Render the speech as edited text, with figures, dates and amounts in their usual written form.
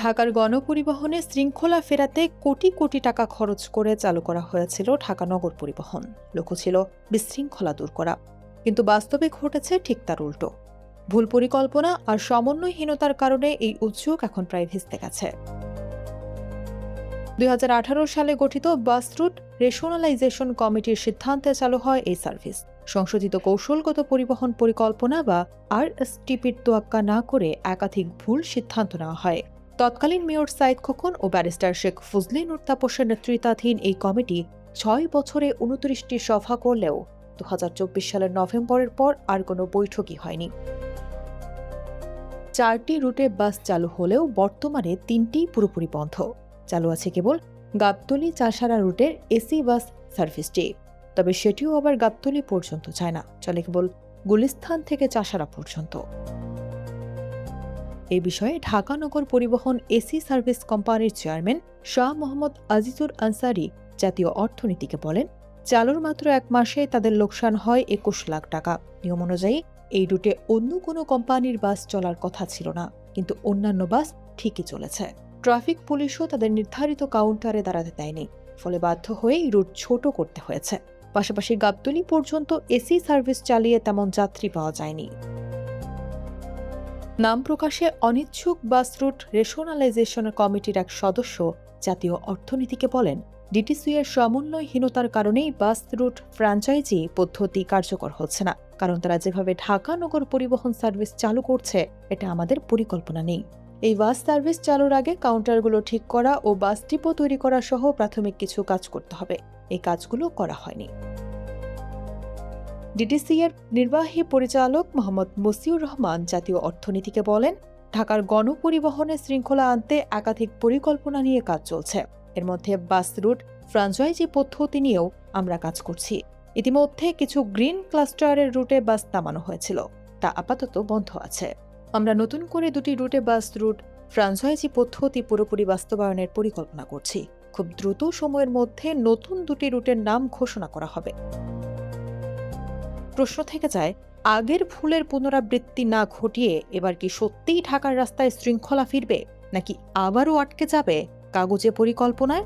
ঢাকার গণপরিবহনে শৃঙ্খলা ফেরাতে কোটি কোটি টাকা খরচ করে চালু করা হয়েছিল ঢাকা নগর পরিবহন। লক্ষ্য ছিল বিশৃঙ্খলা দূর করা, কিন্তু বাস্তবে ঘটেছে ঠিক তার উল্টো। ভুল পরিকল্পনা আর সমন্বয়হীনতার কারণে এই উদ্যোগ এখন প্রায় ভেস্তে গেছে। 2018 সালে গঠিত বাস রুট রেশনালাইজেশন কমিটির সিদ্ধান্তে চালু হয় এই সার্ভিস। সংশোধিত কৌশলগত পরিবহন পরিকল্পনা বা আরএসটিপির তোয়াক্কা না করে একাধিক ভুল সিদ্ধান্ত নেওয়া হয়। তৎকালীন মেয়র সাইদ খোকন ও ব্যারিস্টার শেখ ফজলে নূর তাপসের নেতৃত্বাধীন এই কমিটি 6 বছরে 29টি সভা করলেও 2024 সালের নভেম্বরের পর আর কোনো বৈঠকই হয়নি। 4টি রুটে বাস চালু হলেও বর্তমানে 3টি পুরোপুরি বন্ধ। চালু আছে কেবল গাবতলী চাষারা রুটের এসি বাস সার্ভিসটি, তবে সেটিও আবার গাবতলী পর্যন্ত যায় না, চলে কেবল গুলিস্তান থেকে চাষারা পর্যন্ত। এই বিষয়ে ঢাকা নগর পরিবহন এসি সার্ভিস কোম্পানির চেয়ারম্যান শাহ মোহাম্মদ আজিজুর আনসারি জাতীয় অর্থনীতিকে বলেন, চালুর মাত্র 1 মাসে তাদের লোকসান হয় 21 লাখ টাকা। নিয়ম অনুযায়ী এই রুটে অন্য কোনো কোম্পানির বাস চলার কথা ছিল না, কিন্তু অন্যান্য বাস ঠিকই চলেছে। ট্রাফিক পুলিশও তাদের নির্ধারিত কাউন্টারে দাঁড়াতে দেয়নি, ফলে বাধ্য হয়ে এই রুট ছোট করতে হয়েছে। পাশাপাশি গাবতলী পর্যন্ত এসি সার্ভিস চালিয়ে তেমন যাত্রী পাওয়া যায়নি। নাম প্রকাশে অনিচ্ছুক বাস রুট রেশনালাইজেশন কমিটির এক সদস্য জাতীয় অর্থনীতিকে বলেন, ডিটিসি এর সমন্বয়হীনতার কারণেই বাস রুট ফ্র্যাঞ্চাইজি পদ্ধতি কার্যকর হচ্ছে না, কারণ তারা যেভাবে ঢাকা নগর পরিবহন সার্ভিস চালু করছে এটা আমাদের পরিকল্পনা নেই। এই বাস সার্ভিস চালুর আগে কাউন্টারগুলো ঠিক করা ও বাস ডিপো তৈরি করা সহ প্রাথমিক কিছু কাজ করতে হবে, এই কাজগুলো করা হয়নি। ডিটিসি এর নির্বাহী পরিচালক মোহাম্মদ মসিউর রহমান জাতীয় অর্থনীতিকে বলেন, ঢাকার গণপরিবহনে শৃঙ্খলা আনতে একাধিক পরিকল্পনা নিয়ে কাজ চলছে। এর মধ্যে বাস রুট ফ্র্যাঞ্চাইজি পদ্ধতি নিয়েও আমরা কাজ করছি। ইতিমধ্যে কিছু গ্রিন ক্লাস্টারের রুটে বাস নামানো হয়েছিল, তা আপাতত বন্ধ আছে। আমরা নতুন করে 2টি রুটে বাস রুট ফ্র্যাঞ্চাইজি পদ্ধতি পুরোপুরি বাস্তবায়নের পরিকল্পনা করছি। খুব দ্রুত সময়ের মধ্যে নতুন 2টি রুটের নাম ঘোষণা করা হবে। প্রশ্ন থেকে যায়, আগের ভুলের পুনরাবৃত্তি না ঘটিয়ে এবার কি সত্যিই ঢাকার রাস্তায় শৃঙ্খলা ফিরবে, নাকি আবারও আটকে যাবে কাগজে পরিকল্পনায়?